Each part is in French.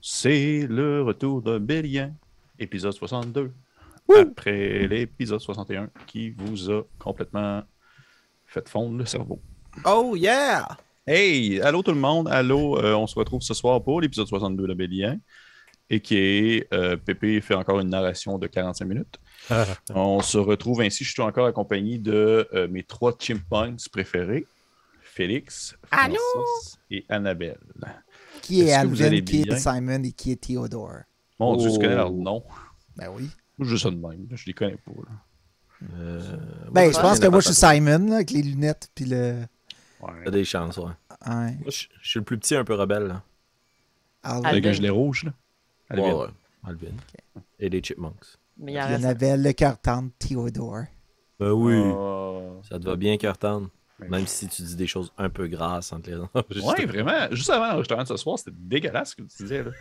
C'est le retour de Bélien, épisode 62. Après l'épisode 61 qui vous a complètement fait fondre le cerveau. Oh yeah! Hey, allô tout le monde, allô, on se retrouve ce soir pour l'épisode 62 de Bélien et qui est Pépé fait encore une narration de 45 minutes. On se retrouve ainsi, je suis encore accompagné de mes 3 chimpunks préférés, Félix, Francis et Annabelle. Qui est Est-ce que vous allez Alvin, qui bien? est Simon et qui est Theodore? Mon Dieu, tu connais leur nom? Ben oui. Moi, je dis ça de même, je les connais pas. Là. Ben, je pense que moi, je suis Simon, là, avec les lunettes, puis le... T'as des chances, ouais. Ouais. Moi, je suis le plus petit, un peu rebelle, là. Alvin. Avec un gilet rouge, là. Alvin. Ouais. Alvin. Et les Chipmunks. Mais il y en Puis reste. Annabelle, le cœur tendre, Theodore. Ben oui. Oh. Ça te va bien, Cartan. Ben Même si tu dis des choses un peu grasses entre les Ouais, vraiment. Juste avant l'enregistrement de ce soir, c'était dégueulasse ce que tu disais. Là.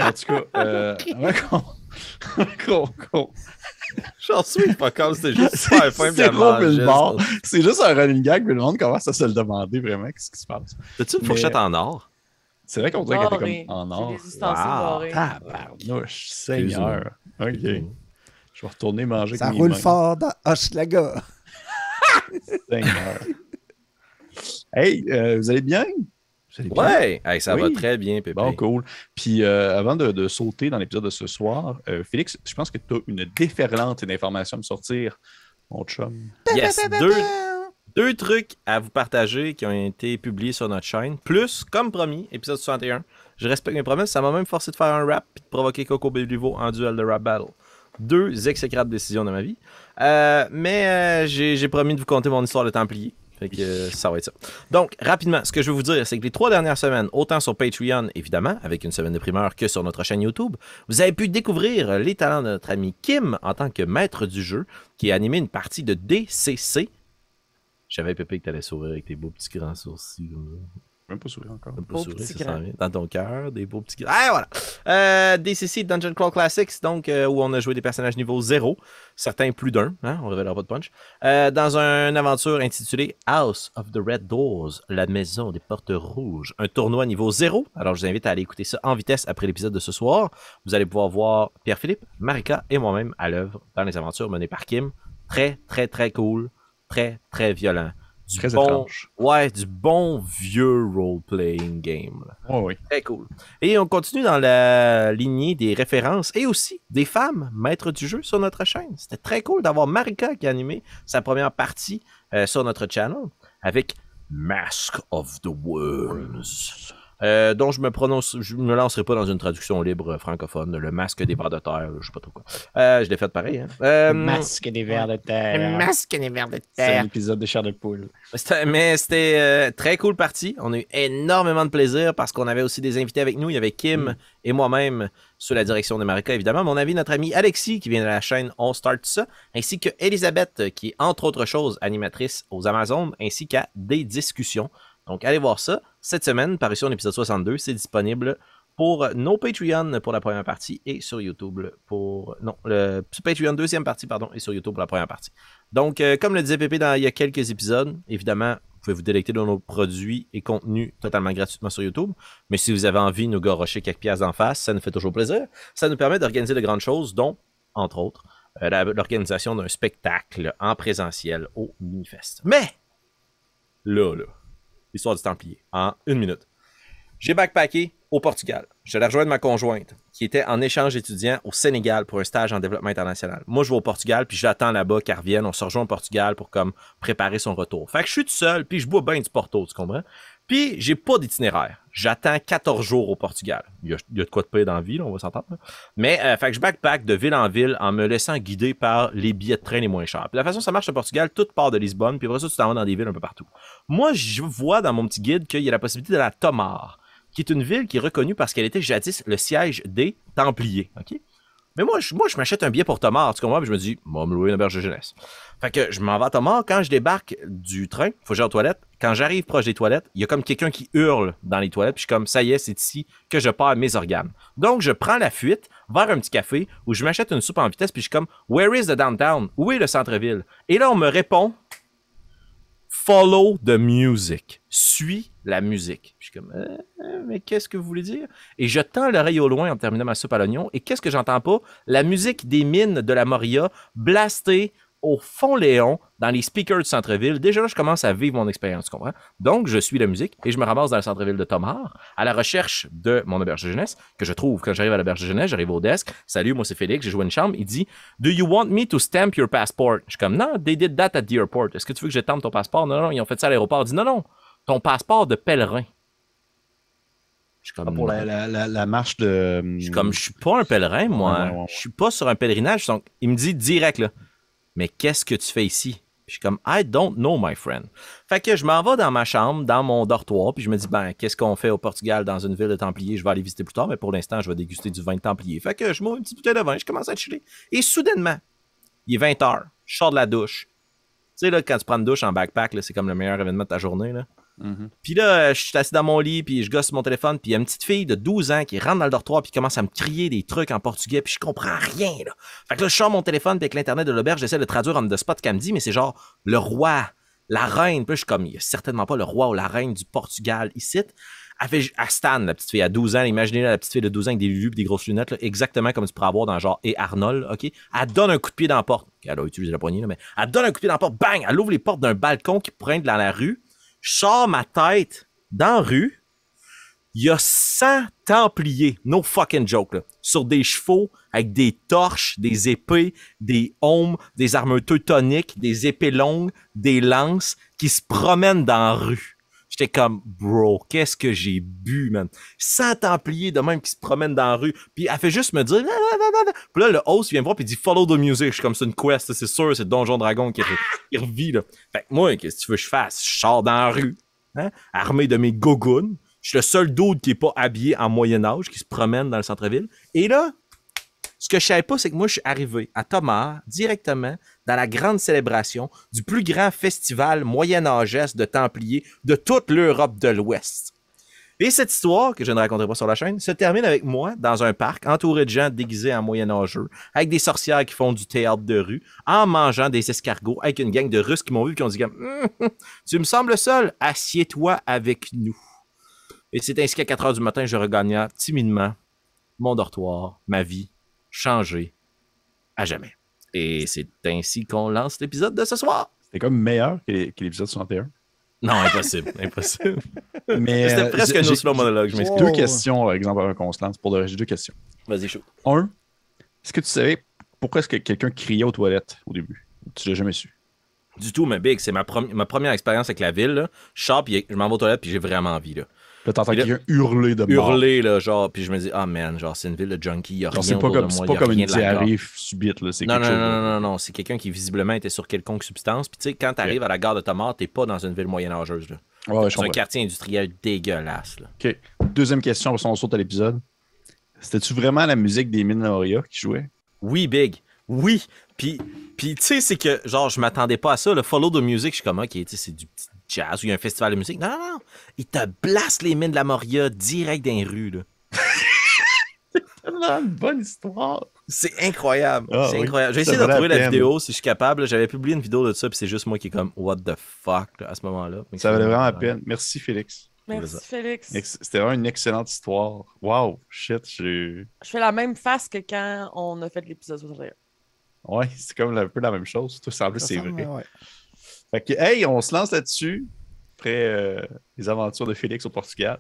En tout cas, J'en suis pas comme c'était juste super fin c'est gros le bord. C'est juste un running gag, mais le monde commence à se le demander vraiment qu'est-ce qui se passe. T'as-tu une fourchette en or? C'est vrai qu'on dirait qu'elle Doré. était comme en C'est or. des ustensiles dorés. Tabarnouche, Seigneur. OK. Je vais retourner manger Ça avec roule mes mains. fort dans Hochelaga. Seigneur. Hey, vous allez bien? Vous allez bien? Ouais! Hey, ça va Oui. très bien, Pépé. Bon, cool. Puis avant de sauter dans l'épisode de ce soir, Félix, je pense que tu as une déferlante d'informations à me sortir, mon chum. Yes! Deux trucs à vous partager qui ont été publiés sur notre chaîne. Plus, comme promis, épisode 61. Je respecte mes promesses. Ça m'a même forcé de faire un rap et de provoquer Coco Béliveau en duel de rap battle. 2 exécrables décisions de ma vie. Mais j'ai promis de vous conter mon histoire de Templier. Fait que ça va être ça. Donc, rapidement, ce que je veux vous dire, c'est que les 3 dernières semaines, autant sur Patreon, évidemment, avec une semaine de primeur, que sur notre chaîne YouTube, vous avez pu découvrir les talents de notre ami Kim en tant que maître du jeu, qui a animé une partie de DCC. J'avais Pépé que t'allais sourire avec tes beaux petits grands sourcils. Même pas sourire encore. Un peu Beaux sourire, petits ça grands. s'en vient. Dans ton cœur, des beaux petits grands. Ah, voilà! DCC Dungeon Crawl Classics, donc, où on a joué des personnages niveau 0, certains plus d'un, hein, on révélera pas de punch, dans une aventure intitulée House of the Red Doors, la maison des portes rouges, un tournoi niveau 0. Alors, je vous invite à aller écouter ça en vitesse après l'épisode de ce soir. Vous allez pouvoir voir Pierre-Philippe, Marika et moi-même à l'œuvre dans les aventures menées par Kim. Très, très, très cool. Très, très violent. Du Très bon, étrange. ouais, du bon vieux role-playing game. Là. Oh, oui. Très cool. Et on continue dans la lignée des références et aussi des femmes maîtres du jeu sur notre chaîne. C'était très cool d'avoir Marika qui a animé sa première partie sur notre channel avec Mask of the Worms. Dont je me lancerai pas dans une traduction libre francophone, le masque des vers de terre, je sais pas trop quoi. Je l'ai fait pareil. Hein. Masque des vers de terre. Masque des vers de C'est terre. un épisode de Chair de poule. Mais c'était très cool partie. On a eu énormément de plaisir parce qu'on avait aussi des invités avec nous. Il y avait Kim et moi-même sous la direction de Marika, évidemment. Mais on avait notre ami Alexis qui vient de la chaîne On Start Ça, ainsi que Elisabeth qui est entre autres choses animatrice aux Amazones, ainsi qu'à Des Discussions. Donc allez voir ça. Cette semaine, parution d'épisode 62, c'est disponible pour nos Patreon pour la première partie et sur YouTube pour... Non, le Patreon deuxième partie, pardon, et sur YouTube pour la première partie. Donc, comme le disait Pépé il y a quelques épisodes, évidemment, vous pouvez vous délecter de nos produits et contenus totalement gratuitement sur YouTube. Mais si vous avez envie de nous garrocher quelques pièces d'en face, ça nous fait toujours plaisir. Ça nous permet d'organiser de grandes choses, dont, entre autres, l'organisation d'un spectacle en présentiel au Minifest. Mais, là, l'histoire du Templier, en 1 minute. J'ai backpacké au Portugal. Je l'ai rejoint ma conjointe, qui était en échange étudiant au Sénégal pour un stage en développement international. Moi, je vais au Portugal, puis j'attends là-bas qu'elle revienne. On se rejoint au Portugal pour comme préparer son retour. Fait que je suis tout seul, puis je bois bien du Porto, tu comprends? Puis, j'ai pas d'itinéraire. J'attends 14 jours au Portugal. Il y a de quoi de payer dans la vie, là, on va s'entendre. Là. Mais, fait que je backpack de ville en ville en me laissant guider par les billets de train les moins chers. Puis la façon dont ça marche au Portugal, tout part de Lisbonne, puis après ça, tu t'en vas dans des villes un peu partout. Moi, je vois dans mon petit guide qu'il y a la possibilité d'aller à Tomar, qui est une ville qui est reconnue parce qu'elle était jadis le siège des Templiers. OK? Mais moi, je m'achète un billet pour Tomar, tu comprends? Puis je me dis, moi, me louer une auberge de jeunesse. Fait que je m'en vais à Tomar. Quand je débarque du train, faut que j'aille aux toilettes. Quand j'arrive proche des toilettes, il y a comme quelqu'un qui hurle dans les toilettes. Puis je suis comme, ça y est, c'est ici que je perds mes organes. Donc, je prends la fuite vers un petit café où je m'achète une soupe en vitesse. Puis je suis comme, where is the downtown? Où est le centre-ville? Et là, on me répond, Follow the music. Suis la musique. Je suis comme, mais qu'est-ce que vous voulez dire? Et je tends l'oreille au loin en terminant ma soupe à l'oignon. Et qu'est-ce que j'entends pas? La musique des mines de la Moria blastée au fond Léon dans les speakers du centre-ville. Déjà là, je commence à vivre mon expérience, tu comprends? Donc, je suis la musique et je me ramasse dans le centre-ville de Tomar à la recherche de mon auberge de jeunesse que je trouve quand j'arrive à l'auberge de jeunesse. J'arrive au desk. Salut, moi c'est Félix, j'ai joué une chambre. Il dit, Do you want me to stamp your passport? Je suis comme, non, they did that at the airport. Est-ce que tu veux que je stampe ton passeport? Non, non, ils ont fait ça à l'aéroport. Il dit, non, ton passeport de pèlerin. Je suis comme, pour la marche de. Je suis comme, je suis pas un pèlerin, moi. Ouais. Je suis pas sur un pèlerinage. Donc, il me dit direct, là, mais qu'est-ce que tu fais ici? Puis je suis comme, I don't know, my friend. Fait que je m'en vais dans ma chambre, dans mon dortoir, puis je me dis, ben, qu'est-ce qu'on fait au Portugal dans une ville de Templiers? Je vais aller visiter plus tard, mais pour l'instant, je vais déguster du vin de Templiers. Fait que je m'ouvre une petite bouteille de vin, je commence à chiller. Et soudainement, il est 20h, je sors de la douche. Tu sais, là, quand tu prends une douche en backpack, là, c'est comme le meilleur événement de ta journée, là. Mm-hmm. Puis là, je suis assis dans mon lit, puis je gosse sur mon téléphone, puis il y a une petite fille de 12 ans qui rentre dans le dortoir, puis qui commence à me crier des trucs en portugais, puis je comprends rien, là. Fait que là, je sors mon téléphone, puis avec l'internet de l'auberge, j'essaie de traduire on the spot qu'elle me dit, mais c'est genre le roi, la reine. Puis là, je suis comme, il y a certainement pas le roi ou la reine du Portugal ici. Elle fait à Stan, la petite fille, à 12 ans, imaginez la petite fille de 12 ans avec des lulus et des grosses lunettes, là, exactement comme tu pourrais avoir dans genre Et Arnold, OK? Elle donne un coup de pied dans la porte. Elle a utilisé la poignée, là, mais elle donne un coup de pied dans la porte, bang! Elle ouvre les portes d'un balcon qui pointe dans la rue. Je sors ma tête dans la rue. Il y a 100 Templiers, no fucking joke, là, sur des chevaux avec des torches, des épées, des aumes, des armures teutoniques, des épées longues, des lances qui se promènent dans la rue. J'étais comme, bro, qu'est-ce que j'ai bu, man? 100 Templiers de même qui se promènent dans la rue. Puis elle fait juste me dire, non. Puis là, le host vient me voir puis il dit, follow the music. Je suis comme, c'est une quest, c'est sûr, c'est Donjon Dragon qui revit, là. Fait que moi, qu'est-ce que tu veux que je fasse? Je sors dans la rue, hein, armé de mes gogoons. Je suis le seul dude qui est pas habillé en Moyen-Âge, qui se promène dans le centre-ville. Et là, ce que je savais pas, c'est que moi, je suis arrivé à Tomar directement dans la grande célébration du plus grand festival moyen-âgeste de Templiers de toute l'Europe de l'Ouest. Et cette histoire, que je ne raconterai pas sur la chaîne, se termine avec moi dans un parc entouré de gens déguisés en moyen-âgeux, avec des sorcières qui font du théâtre de rue, en mangeant des escargots, avec une gang de Russes qui m'ont vu et qui ont dit comme tu me sembles seul, assieds-toi avec nous. Et c'est ainsi qu'à 4h du matin, je regagnais timidement mon dortoir, ma vie, changée à jamais. Et c'est ainsi qu'on lance l'épisode de ce soir. C'était comme meilleur que l'épisode 61. Non, impossible. Mais c'était presque un slow monologue, je m'excuse. Deux questions, par exemple, avant qu'on se lance. Pour j'ai deux questions. Vas-y, chaud. Un, est-ce que tu savais pourquoi est-ce que quelqu'un criait aux toilettes au début? Tu l'as jamais su. Du tout, mais Big, c'est ma première expérience avec la ville. Là. Je sors, puis je m'en vais aux toilettes, puis j'ai vraiment envie. Là. Là, t'entends quelqu'un hurler de mort. Hurler, là, genre, puis je me dis, ah man, genre, c'est une ville de junkies, il y a rien c'est autour de moi, c'est pas comme une diarrhée subite, là. Non, c'est quelqu'un qui visiblement était sur quelconque substance. Puis tu sais, quand t'arrives à la gare de Tomar, t'es pas dans une ville moyenâgeuse, là. Ouais, c'est un quartier industriel dégueulasse, là. OK. Deuxième question, on saute à l'épisode. C'était-tu vraiment la musique des mines Moria qui jouait? Oui, Big. Oui. Puis tu sais, c'est que, genre, je m'attendais pas à ça. Le Follow the Music, je suis comme, OK, tu sais, c'est du petit jazz ou il y a un festival de musique. Non. Ils te blastent les mines de la Moria direct dans les rues, là. C'est tellement une bonne histoire. C'est incroyable. Ah, c'est oui. incroyable. J'ai essayé de retrouver la vidéo si je suis capable. J'avais publié une vidéo de ça, puis c'est juste moi qui est comme, what the fuck, là, à ce moment-là. Mais ça valait vraiment la peine. Merci, Félix. Merci, Félix. C'était vraiment une excellente histoire. Wow, shit. Je fais la même face que quand on a fait l'épisode 61. Ouais, c'est comme un peu la même chose. Tout semble, c'est vrai. Ouais. Fait que, hey, on se lance là-dessus. Après les aventures de Félix au Portugal.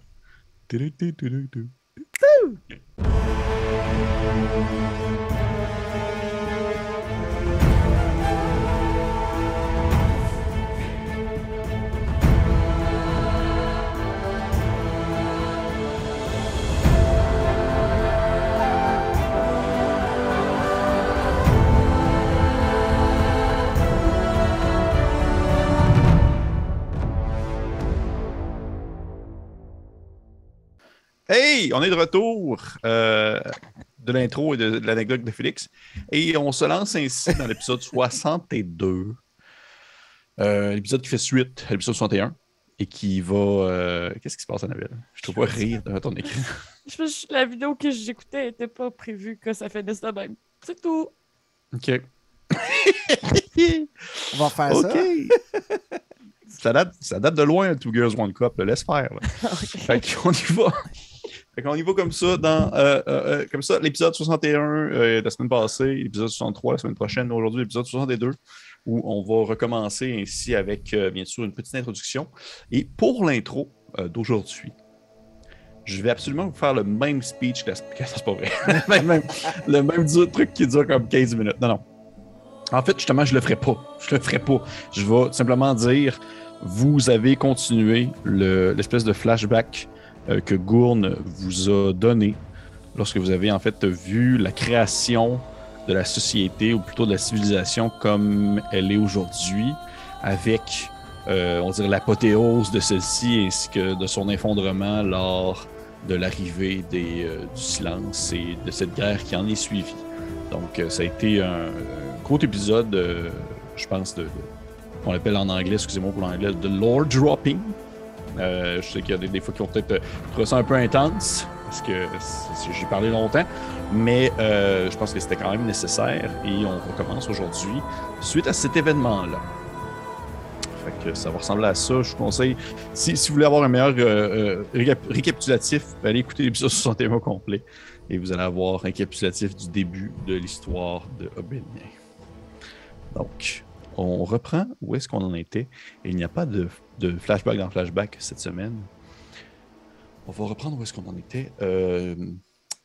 Hey, on est de retour de l'intro et de l'anecdote de Félix. Et on se lance ainsi dans l'épisode 62. L'épisode qui fait suite à l'épisode 61 et qui va... Qu'est-ce qui se passe, Annabelle? Je te vois rire devant ton écran. La vidéo que j'écoutais n'était pas prévue que ça fait de même. C'est tout. OK. On va faire ça. ça date de loin, Two Girls One Cup. Là, laisse faire. Là. Fait qu'on y va. Fait qu'on y va comme ça dans comme ça, l'épisode 61 de la semaine passée, l'épisode 63 la semaine prochaine, aujourd'hui l'épisode 62, où on va recommencer ainsi avec bien sûr une petite introduction. Et pour l'intro d'aujourd'hui, je vais absolument vous faire le même speech que c'est pas vrai. le même truc qui dure comme 15 minutes. Non. En fait, justement, je le ferai pas. Je vais simplement dire, vous avez continué l'espèce de flashback que Gurn vous a donné lorsque vous avez en fait vu la création de la société, ou plutôt de la civilisation comme elle est aujourd'hui, avec, on dirait, l'apothéose de celle-ci ainsi que de son effondrement lors de l'arrivée du silence et de cette guerre qui en est suivie. Donc, ça a été un gros épisode, je pense, qu'on appelle en anglais, excusez-moi pour l'anglais, de lore dropping. Je sais qu'il y a des fois qui vont peut-être trouver ça un peu intense, parce que j'ai parlé longtemps, mais je pense que c'était quand même nécessaire, et on recommence aujourd'hui suite à cet événement-là. Fait que ça va ressembler à ça. Je vous conseille, si vous voulez avoir un meilleur récapitulatif, allez écouter l'épisode 61 au complet, et vous allez avoir un récapitulatif du début de l'histoire de Obélien. Donc, on reprend où est-ce qu'on en était. Et il n'y a pas de flashback dans flashback cette semaine. On va reprendre où est-ce qu'on en était.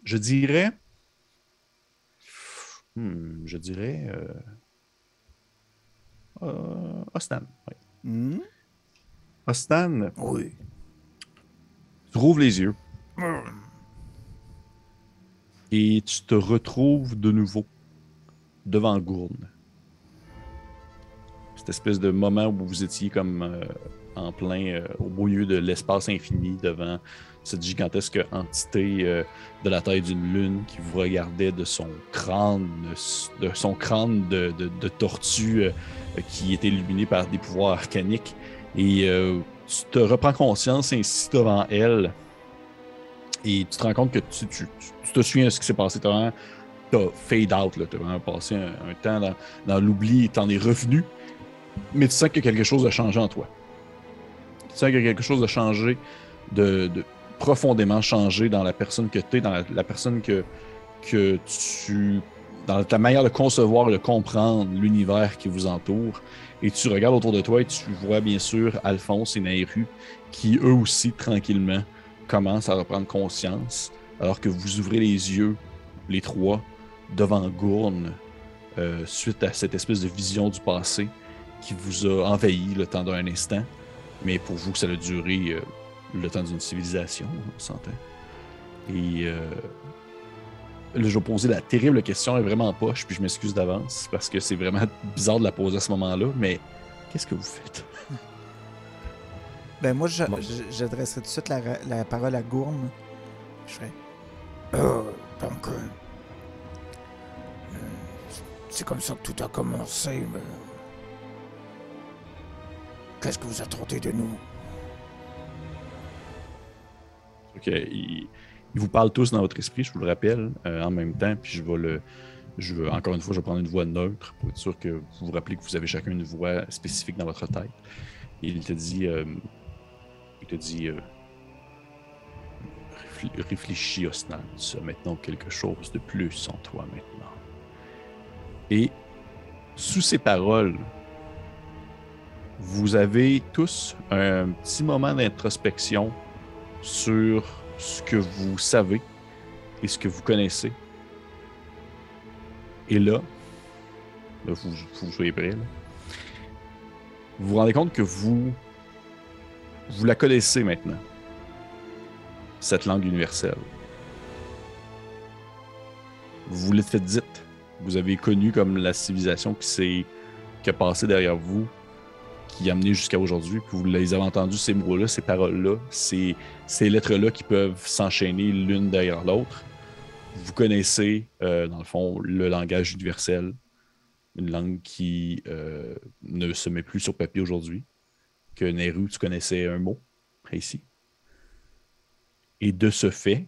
Je dirais... Ostan. Oui. Ostan. Oui. Tu rouvres les yeux. Et tu te retrouves de nouveau devant Gurn. Cette espèce de moment où vous étiez comme en plein au beau milieu de l'espace infini devant cette gigantesque entité de la taille d'une lune qui vous regardait de son crâne, de tortue qui était illuminé par des pouvoirs arcaniques. Et tu te reprends conscience ainsi devant elle. Et tu te rends compte que tu te souviens de ce qui s'est passé. T'as fade out, tu as vraiment passé un temps dans l'oubli et t'en es revenu. Mais tu sens que quelque chose a changé en toi. Tu sens que quelque chose a changé, de profondément changé dans la personne que tu es, dans la personne que tu... dans ta manière de concevoir et de comprendre l'univers qui vous entoure. Et tu regardes autour de toi et tu vois bien sûr Alphonse et Nairu qui eux aussi tranquillement commencent à reprendre conscience alors que vous ouvrez les yeux, les trois, devant Gurn suite à cette espèce de vision du passé qui vous a envahi le temps d'un instant. Mais pour vous, ça a duré le temps d'une civilisation, on s'entend. Et là, je vais poser la terrible question, elle est vraiment en poche, puis je m'excuse d'avance, parce que c'est vraiment bizarre de la poser à ce moment-là, mais qu'est-ce que vous faites? Ben moi, j'adresserai tout de suite la parole à Gurn. Je ferai... donc, c'est comme ça que tout a commencé, mais... Qu'est-ce que vous attendez de nous? Ok, ils vous parlent tous dans votre esprit, je vous le rappelle, en même temps, puis encore une fois, je vais prendre une voix neutre pour être sûr que vous vous rappelez que vous avez chacun une voix spécifique dans votre tête. Et il te dit, réfléchis, Osnan, tu as maintenant quelque chose de plus en toi maintenant. Et sous ces paroles, vous avez tous un petit moment d'introspection sur ce que vous savez et ce que vous connaissez. Et là, vous soyez prêts, là. Vous vous rendez compte que vous la connaissez maintenant, cette langue universelle. Vous l'êtes fait dite. Vous avez connu comme la civilisation qui a passé derrière vous, qui a amené jusqu'à aujourd'hui, puis vous les avez entendus, ces mots-là, ces paroles-là, ces lettres-là qui peuvent s'enchaîner l'une derrière l'autre. Vous connaissez, dans le fond, le langage universel, une langue qui ne se met plus sur papier aujourd'hui, que Nairu, tu connaissais un mot, ici. Et de ce fait,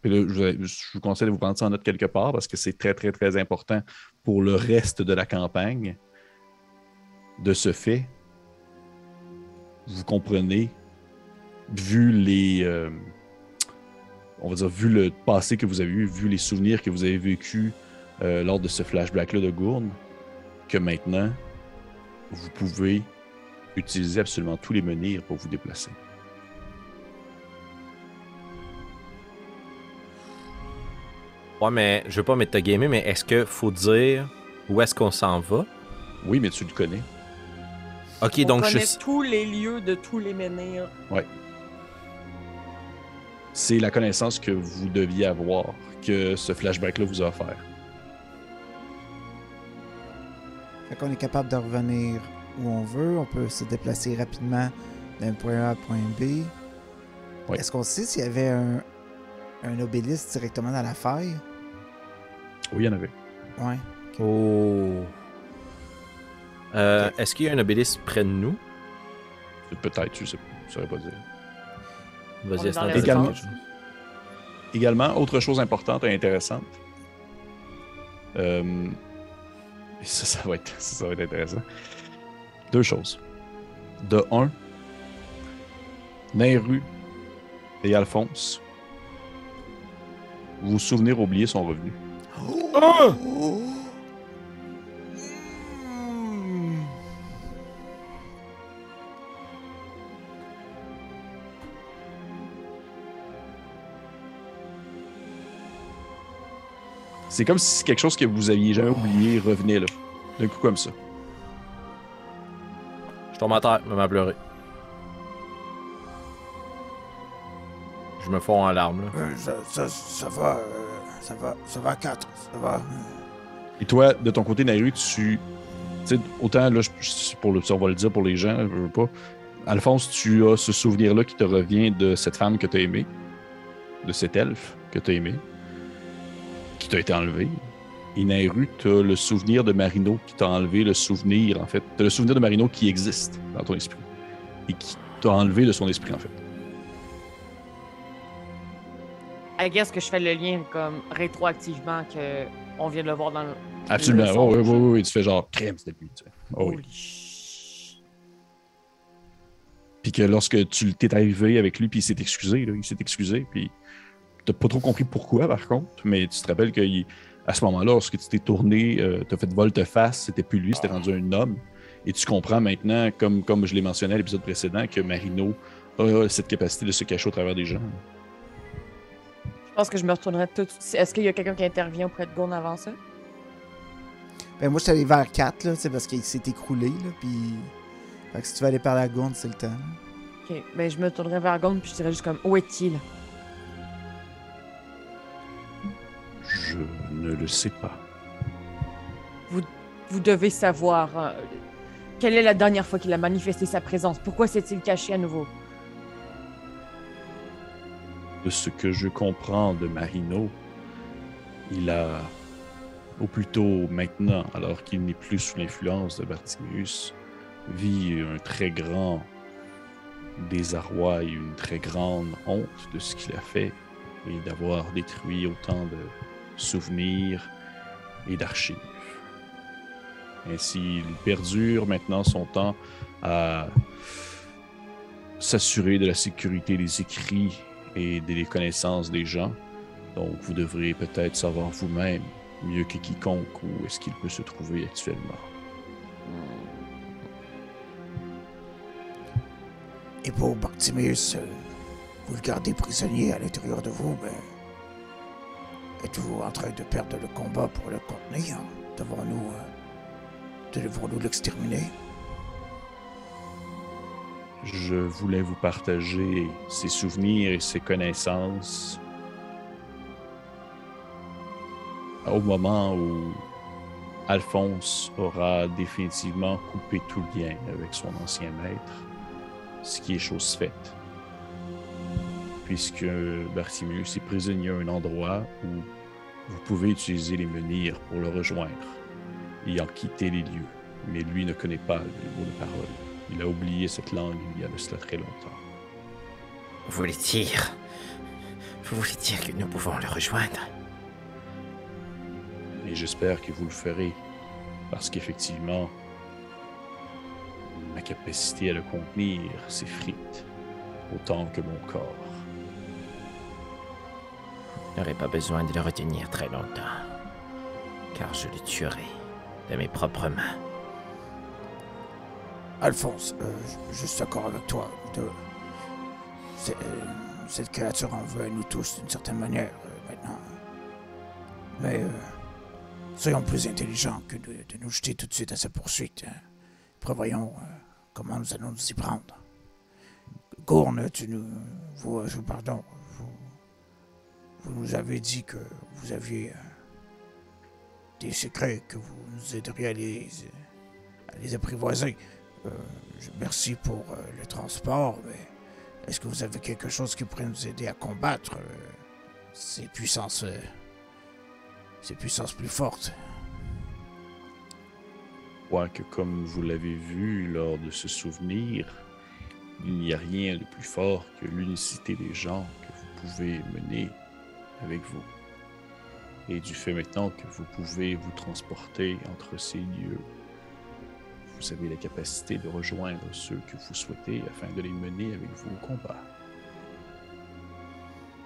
puis là, je vous conseille de vous prendre ça en note quelque part, parce que c'est très, très, très important pour le reste de la campagne. De ce fait, vous comprenez, vu les... on va dire, vu le passé que vous avez eu, vu les souvenirs que vous avez vécus lors de ce flashback-là de Gourne, que maintenant, vous pouvez utiliser absolument tous les menhirs pour vous déplacer. Ouais, mais je veux pas mettre gamer, mais est-ce que faut dire où est-ce qu'on s'en va? Oui, mais tu le connais. Ok, On donc connaît tous les lieux de tous les menhirs. Ouais. C'est la connaissance que vous deviez avoir, que ce flashback-là vous a offert. Fait qu'on est capable de revenir où on veut. On peut se déplacer rapidement d'un point A à un point B. Ouais. Est-ce qu'on sait s'il y avait un obélisque directement dans la faille? Oui, il y en avait. Ouais. Oh. Est-ce qu'il y a un obélisque près de nous? Peut-être, je sais pas. Je saurais pas dire. Vas-y, On est est-ce dans que les Également. essences. Également, autre chose importante et intéressante. Ça va être intéressant. Deux choses. De un, Nairu et Alphonse, vos souvenirs oubliés sont revenus. C'est comme si quelque chose que vous aviez jamais oublié revenait là. D'un coup comme ça. Je tombe à terre, je me mets à pleurer. Je me fonds en larmes, là. Ça va 4. Ça va. Et toi, de ton côté, Nairu, tu sais, autant là, on va le dire pour les gens, je veux pas. Alphonse, tu as ce souvenir-là qui te revient de cette femme que tu as aimée, de cet elfe que tu as aimé, qui t'a été enlevé. Et Nairu, tu as le souvenir de Marino qui t'a enlevé le souvenir, en fait. Tu as le souvenir de Marino qui existe dans ton esprit et qui t'a enlevé de son esprit, en fait. I guess que je fais le lien comme rétroactivement que on vient de le voir dans le. Absolument. le Oh, oui, songe. oui, oui. Tu fais genre crème, c'était lui. Tu sais. Oh, oui. Holy sh- Puis que lorsque tu t'es arrivé avec lui, puis il s'est excusé, puis t'as pas trop compris pourquoi, par contre, mais tu te rappelles qu'à ce moment-là, lorsque tu t'es tourné, t'as fait volte-face, c'était plus lui, c'était rendu un homme, et tu comprends maintenant, comme je l'ai mentionné à l'épisode précédent, que Marino a cette capacité de se cacher au travers des gens. Je pense que je me retournerai tout de suite. Est-ce qu'il y a quelqu'un qui intervient auprès de Gourne avant ça? Ben moi, je suis allé vers 4, là, parce qu'il s'est écroulé, là, puis... Fait que si tu veux aller par la gourde, c'est le temps. Ok, ben je me tournerai vers Gourne puis je dirais juste comme où est-il? Je ne le sais pas. Vous devez savoir. Quelle est la dernière fois qu'il a manifesté sa présence? Pourquoi s'est-il caché à nouveau? De ce que je comprends de Marino, il a, ou plutôt maintenant, alors qu'il n'est plus sous l'influence de Bartimius, vit un très grand désarroi et une très grande honte de ce qu'il a fait et d'avoir détruit autant de souvenirs et d'archives. Ainsi, il perdure maintenant son temps à s'assurer de la sécurité des écrits et des connaissances des gens. Donc, vous devrez peut-être savoir vous-même, mieux que quiconque, où est-ce qu'il peut se trouver actuellement. Et pour Bartimius, vous le gardez prisonnier à l'intérieur de vous, mais... Êtes-vous en train de perdre le combat pour le contenir? Devons-nous l'exterminer? Je voulais vous partager ses souvenirs et ses connaissances au moment où Alphonse aura définitivement coupé tout lien avec son ancien maître, ce qui est chose faite. Puisque Bartimius est prisonnier à un endroit où vous pouvez utiliser les menhirs pour le rejoindre et en quitter les lieux. Mais lui ne connaît pas le mot de parole. Il a oublié cette langue il y a de cela très longtemps. Vous voulez dire que nous pouvons le rejoindre? Et j'espère que vous le ferez, parce qu'effectivement, ma capacité à le contenir s'effrite, autant que mon corps. Je n'aurai pas besoin de le retenir très longtemps, car je le tuerai de mes propres mains. Alphonse, je suis d'accord avec toi. Cette créature en veut à nous tous d'une certaine manière maintenant. Mais soyons plus intelligents que de nous jeter tout de suite à sa poursuite. Hein. Prévoyons comment nous allons nous y prendre. Gourne, vous nous avez dit que vous aviez des secrets, que vous nous aideriez à les apprivoiser. Merci pour le transport, mais est-ce que vous avez quelque chose qui pourrait nous aider à combattre ces puissances plus fortes? Quoique, comme vous l'avez vu lors de ce souvenir, il n'y a rien de plus fort que l'unicité des gens que vous pouvez mener avec vous. Et du fait maintenant que vous pouvez vous transporter entre ces lieux, vous avez la capacité de rejoindre ceux que vous souhaitez afin de les mener avec vous au combat.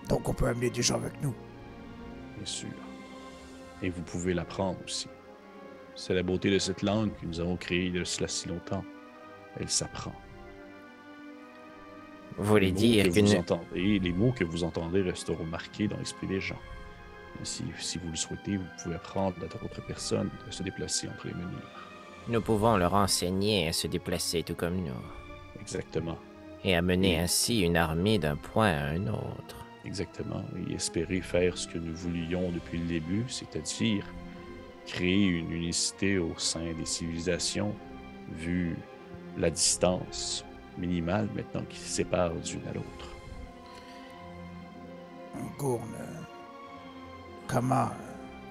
Donc on peut amener des gens avec nous. Bien sûr. Et vous pouvez l'apprendre aussi. C'est la beauté de cette langue que nous avons créée il y a cela si longtemps. Elle s'apprend. Vous voulez dire les mots que vous entendez resteront marqués dans l'esprit des gens. Si vous le souhaitez, vous pouvez apprendre à d'autres personnes de se déplacer entre les menhirs. Nous pouvons leur enseigner à se déplacer tout comme nous. Exactement. Et à mener ainsi une armée d'un point à un autre. Exactement. Et espérer faire ce que nous voulions depuis le début, c'est-à-dire créer une unicité au sein des civilisations, vu la distance minimale maintenant qui se sépare d'une à l'autre. Gourne, Kama,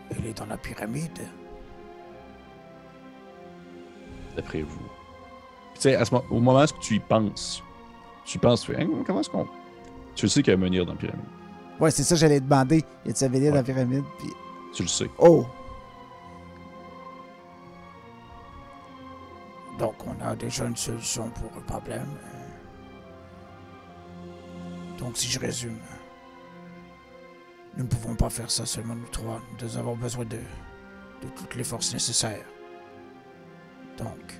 elle est dans la pyramide. D'après vous. Tu sais, au moment où tu y penses, comment est-ce qu'on... Tu le sais qu'il y a un menhir dans la pyramide. Ouais, c'est ça, j'allais te demander. Y a-t-il un menhir dans la pyramide? Puis... Tu le sais. Oh! Donc, on a déjà une solution pour le problème. Donc, si je résume, nous ne pouvons pas faire ça seulement nous trois. Nous avons besoin de toutes les forces nécessaires. Donc,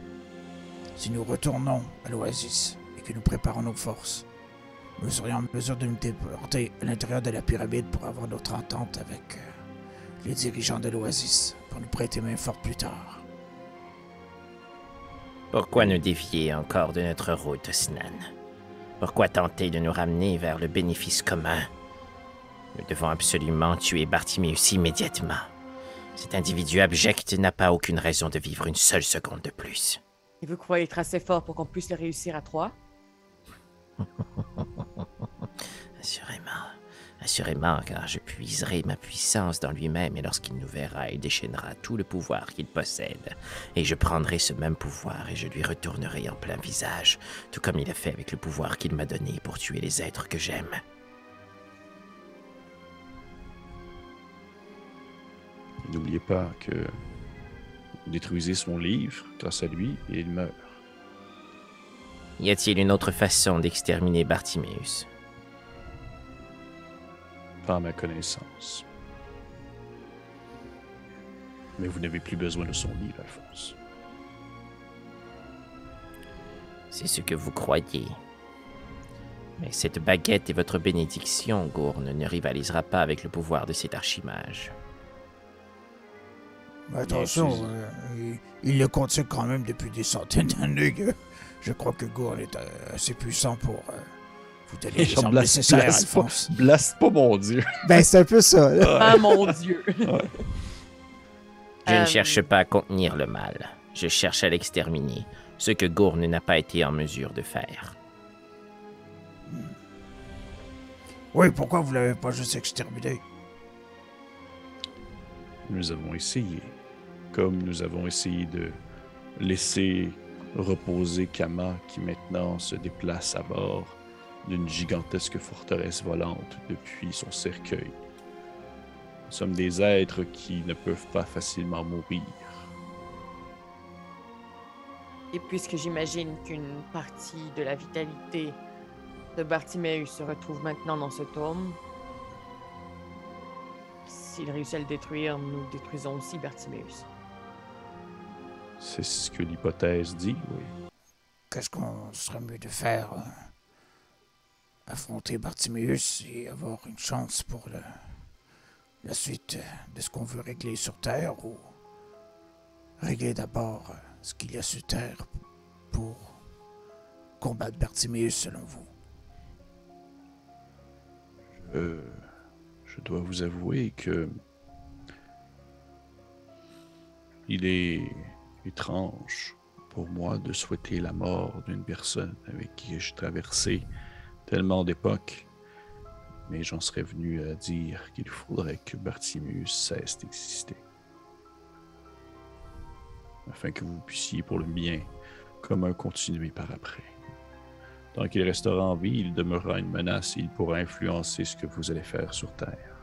si nous retournons à l'Oasis et que nous préparons nos forces, nous serions en mesure de nous déporter à l'intérieur de la pyramide pour avoir notre entente avec les dirigeants de l'Oasis, pour nous prêter main forte plus tard. Pourquoi nous dévier encore de notre route, Snan? Pourquoi tenter de nous ramener vers le bénéfice commun? Nous devons absolument tuer Bartiméus immédiatement. Cet individu abject n'a pas aucune raison de vivre une seule seconde de plus. Et vous croyez être assez fort pour qu'on puisse le réussir à trois? Assurément, car je puiserai ma puissance dans lui-même et lorsqu'il nous verra, il déchaînera tout le pouvoir qu'il possède. Et je prendrai ce même pouvoir et je lui retournerai en plein visage, tout comme il a fait avec le pouvoir qu'il m'a donné pour tuer les êtres que j'aime. N'oubliez pas que vous détruisez son livre grâce à lui et il meurt. Y a-t-il une autre façon d'exterminer Bartiméus? Pas à ma connaissance. Mais vous n'avez plus besoin de son livre, Alphonse. C'est ce que vous croyez. Mais cette baguette et votre bénédiction, Gourne, ne rivalisera pas avec le pouvoir de cet archimage. Mais attention, il le contient quand même depuis des centaines d'années. Je crois que Gourne est assez puissant pour vous donner les armes nécessaires, Alphonse. Blaste pas, mon Dieu. Ben, c'est un peu ça, là. Ah, mon Dieu! Je ne cherche pas à contenir le mal. Je cherche à l'exterminer, ce que Gourne n'a pas été en mesure de faire. Oui, pourquoi vous l'avez pas juste exterminé? Nous avons essayé. Comme nous avons essayé de laisser reposer Kama, qui maintenant se déplace à bord d'une gigantesque forteresse volante depuis son cercueil. Nous sommes des êtres qui ne peuvent pas facilement mourir. Et puisque j'imagine qu'une partie de la vitalité de Bartiméus se retrouve maintenant dans ce tome, s'il réussit à le détruire, nous détruisons aussi Bartiméus. C'est ce que l'hypothèse dit, oui. Qu'est-ce qu'on serait mieux de faire? Affronter Bartiméus et avoir une chance pour la suite de ce qu'on veut régler sur Terre, ou régler d'abord ce qu'il y a sur Terre pour combattre Bartiméus selon vous? Je dois vous avouer que il est étrange pour moi de souhaiter la mort d'une personne avec qui j'ai traversé tellement d'époques, mais j'en serais venu à dire qu'il faudrait que Bartiméus cesse d'exister, afin que vous puissiez, pour le bien commun, continuer par après. Tant qu'il restera en vie, il demeurera une menace et il pourra influencer ce que vous allez faire sur Terre.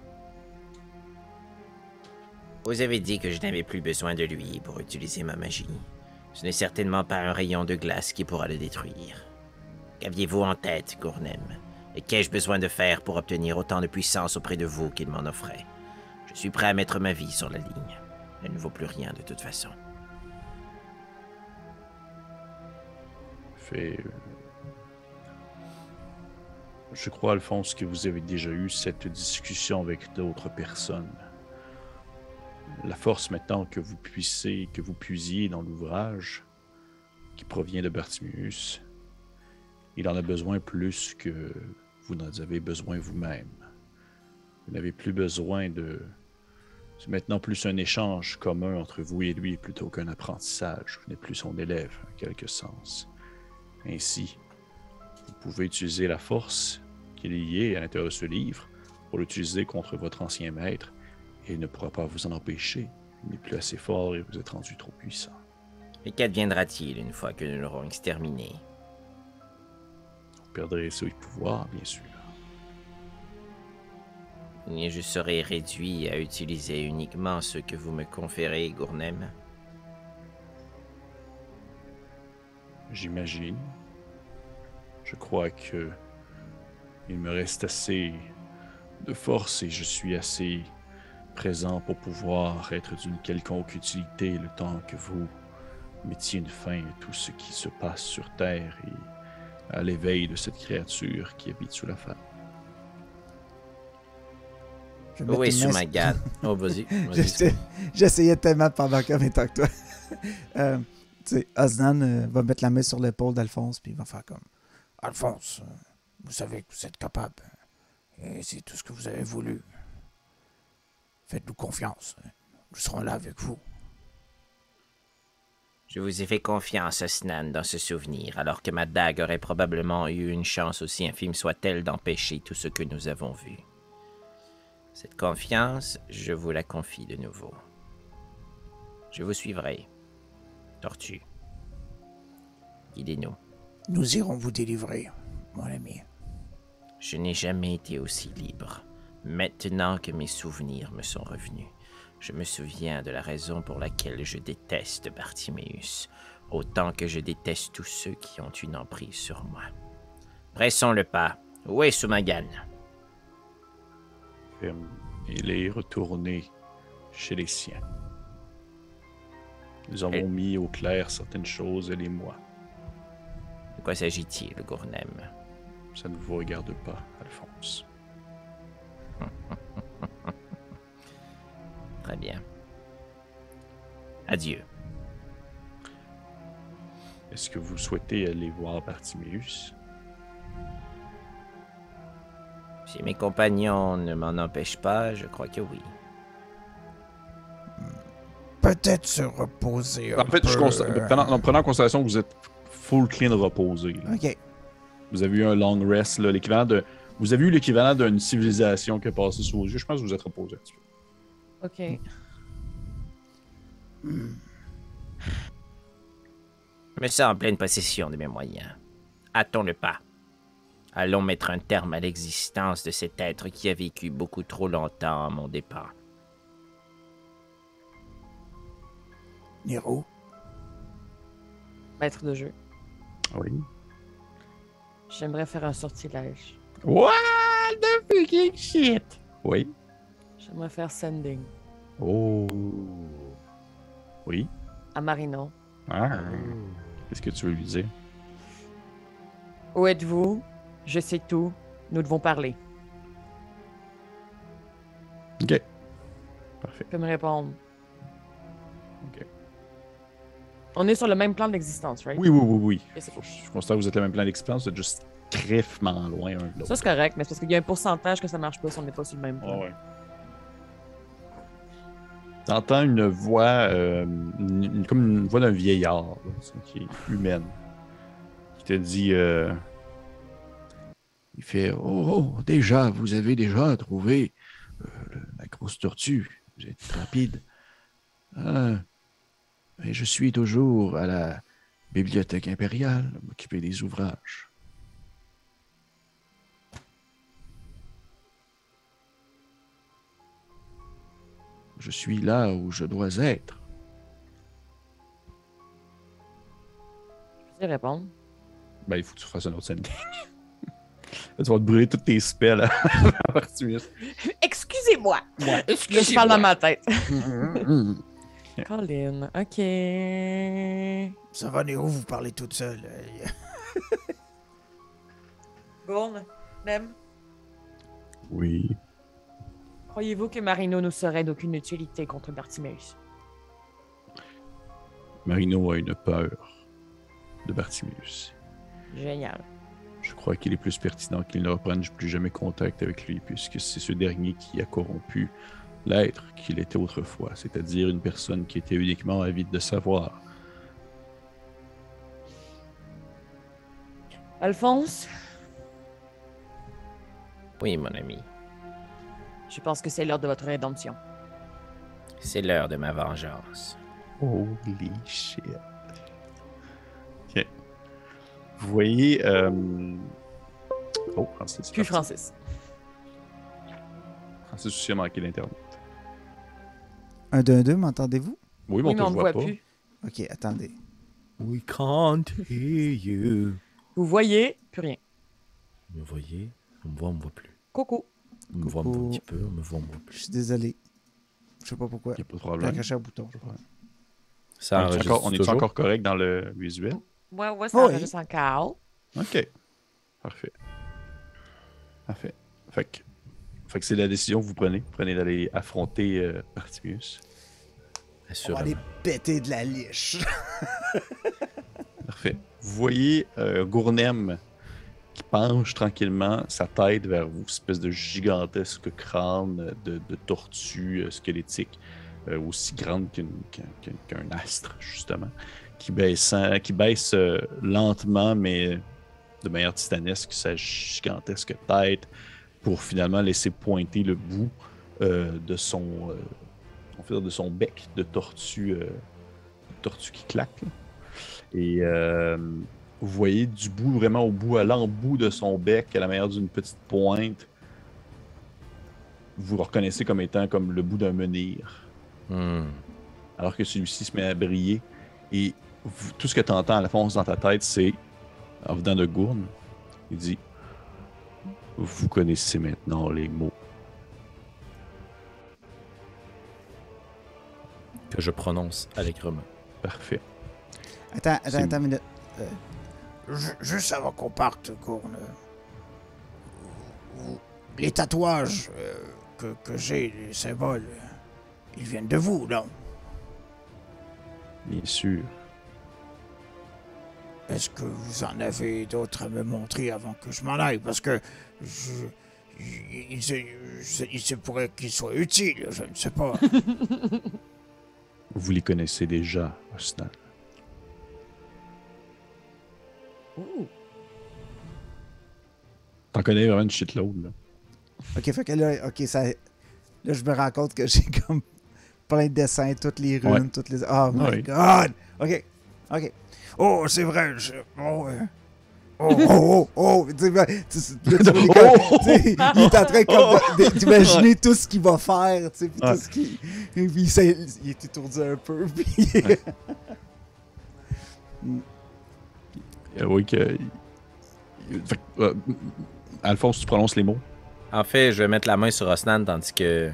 Vous avez dit que je n'avais plus besoin de lui pour utiliser ma magie. Ce n'est certainement pas un rayon de glace qui pourra le détruire. Qu'aviez-vous en tête, Gournem? Et qu'ai-je besoin de faire pour obtenir autant de puissance auprès de vous qu'il m'en offrait? Je suis prêt à mettre ma vie sur la ligne. Elle ne vaut plus rien de toute façon. Je crois, Alphonse, que vous avez déjà eu cette discussion avec d'autres personnes. La force maintenant que vous puisiez dans l'ouvrage qui provient de Bartiméus, il en a besoin plus que vous n'en avez besoin vous-même. Vous n'avez plus besoin de... C'est maintenant plus un échange commun entre vous et lui plutôt qu'un apprentissage. Vous n'êtes plus son élève, en quelque sens. Ainsi, vous pouvez utiliser la force qui est liée à l'intérieur de ce livre pour l'utiliser contre votre ancien maître et il ne pourra pas vous en empêcher. Il n'est plus assez fort et vous êtes rendu trop puissant. Et qu'adviendra-t-il une fois que nous l'aurons exterminé? Vous perdrez ce pouvoir, bien sûr. Et je serai réduit à utiliser uniquement ce que vous me conférez, Gournem. J'imagine. Je crois que il me reste assez de force et je suis assez présent pour pouvoir être d'une quelconque utilité le temps que vous mettiez une fin à tout ce qui se passe sur Terre et à l'éveil de cette créature qui habite sous la femme. Oui, sous ma garde. Oh, vas-y. J'essayais tellement de parler en même temps que toi. Tu sais, Osnan va mettre la main sur l'épaule d'Alphonse, puis il va faire comme... Alphonse, vous savez que vous êtes capable. Et c'est tout ce que vous avez voulu. Faites-nous confiance. Nous serons là avec vous. Je vous ai fait confiance, Osnan, dans ce souvenir, alors que ma dague aurait probablement eu une chance aussi infime soit-elle d'empêcher tout ce que nous avons vu. Cette confiance, je vous la confie de nouveau. Je vous suivrai. Tortue. Guidez-nous. Nous irons vous délivrer, mon ami. Je n'ai jamais été aussi libre. Maintenant que mes souvenirs me sont revenus, je me souviens de la raison pour laquelle je déteste Bartiméus, autant que je déteste tous ceux qui ont une emprise sur moi. Pressons le pas. Où est Soumagan? Il est retourné chez les siens. Nous avons mis au clair certaines choses, elle et moi. De quoi s'agit-il, Gournem? Ça ne vous regarde pas, Alphonse. Très bien. Adieu. Est-ce que vous souhaitez aller voir Bartiméus? Si mes compagnons ne m'en empêchent pas, je crois que oui. Peut-être se reposer En fait, en prenant en considération que vous êtes full clean reposé. Là. OK. Vous avez eu un long rest, là, l'équivalent de... Vous avez eu l'équivalent d'une civilisation qui est passée sous vos yeux. Je pense que vous êtes reposé un petit peu. OK. Je me sens en pleine possession de mes moyens. Hâtons le pas. Allons mettre un terme à l'existence de cet être qui a vécu beaucoup trop longtemps à mon départ. Nero, maître de jeu, Oui. j'aimerais faire un sortilège. What the fucking shit? Oui. J'aimerais faire sending Oh. Oui. à Marino. Ah. Qu'est-ce que tu veux lui dire? Où êtes-vous? Je sais tout. Nous devons parler. Ok. Parfait. Tu peux me répondre. Ok. On est sur le même plan d'existence, right? Oui, oui, oui, oui. Ok, c'est beau. Je constate que vous êtes le même plan d'expérience, vous êtes juste crèvement loin un de l'autre. Ça, c'est correct, mais c'est parce qu'il y a un pourcentage que ça marche pas si on n'est pas sur le même plan. Ouais. T'entends une voix, comme une voix d'un vieillard, là, qui est humaine, qui te dit, il fait, oh, déjà, vous avez déjà trouvé la grosse tortue, vous êtes rapide. Ah, mais je suis toujours à la bibliothèque impériale, m'occuper des ouvrages. Je suis là où je dois être. Je peux y répondre. Ben, il faut que tu fasses un autre sending. Là, tu vas te brûler tous tes spells à Artemis. Excusez-moi! Ouais, Là, je parle dans ma tête. Mm. Colin, ok. Ça va, Néo, vous parlez toute seule. Bourne, Nem, Oui. croyez-vous que Marino nous serait d'aucune utilité contre Bartimeus? Marino a une peur de Bartimeus. Génial. Je crois qu'il est plus pertinent qu'il ne reprenne plus jamais contact avec lui, puisque c'est ce dernier qui a corrompu l'être qu'il était autrefois, c'est-à-dire une personne qui était uniquement avide de savoir. Alphonse, Oui, mon ami. je pense que c'est l'heure de votre rédemption. C'est l'heure de ma vengeance. Holy shit. Ok. Vous voyez... Oh, Francis. Puis Francis. Francis aussi a manqué l'Internet. 1, 2, 1, 2, m'entendez-vous? Oui, mais Oui, mais on on ne te voit voit pas. plus. Ok, attendez. We can't hear you. Vous voyez plus rien. Vous me voyez? On me voit plus. Coucou. On me voit un Coucou. petit peu, on me voit Je plus. suis désolé. Je sais pas pourquoi. Il n'y a pas de J'ai problème. accroché un bouton, je crois. Ça enregistre On est toujours? encore correct dans le visuel? Ouais, ça Oui. enregistre encore. OK. Parfait. Parfait. Fait que c'est la décision que vous prenez. Vous prenez d'aller affronter Bartimeus. On va Assurément. aller péter de la liche. Parfait. Vous voyez Gournem qui penche tranquillement sa tête vers vous, espèce de gigantesque crâne de tortue squelettique, aussi grande qu'un astre, justement, qui baisse lentement, mais de manière titanesque, sa gigantesque tête pour finalement laisser pointer le bout de son bec de tortue, qui claque. Là. Et vous voyez du bout, vraiment au bout, à l'embout de son bec, à la manière d'une petite pointe, vous le reconnaissez comme étant comme le bout d'un menhir. Alors que celui-ci se met à briller. Et tout ce que tu entends à la fonce dans ta tête, c'est, en venant de Gourne, il dit « Vous connaissez maintenant les mots. » Que je prononce allègrement. Parfait. Attends C'est- une minute. Juste avant qu'on parte, Gourne. Les tatouages que j'ai, les symboles, ils viennent de vous, non? Bien sûr. Est-ce que vous en avez d'autres à me montrer avant que je m'en aille? Parce que il se pourrait qu'ils soient utiles, je ne sais pas. Vous les connaissez déjà, Osnan. Ouh. T'en connais vraiment une shitload, là. Ok, fait que là, là, je me rends compte que j'ai comme plein de dessins, toutes les runes, Ouais. toutes les. Oh my Ouais. god! Ok. Oh, c'est vrai, Tu vois les gars, tu sais, il est en train comme d'imaginer tout ce qu'il va faire, tu sais, puis tout ce qu'il. Puis il est étourdi un peu, puis. Oui, que. Fait Alphonse, tu prononces les mots. En fait, je vais mettre la main sur Osnan tandis que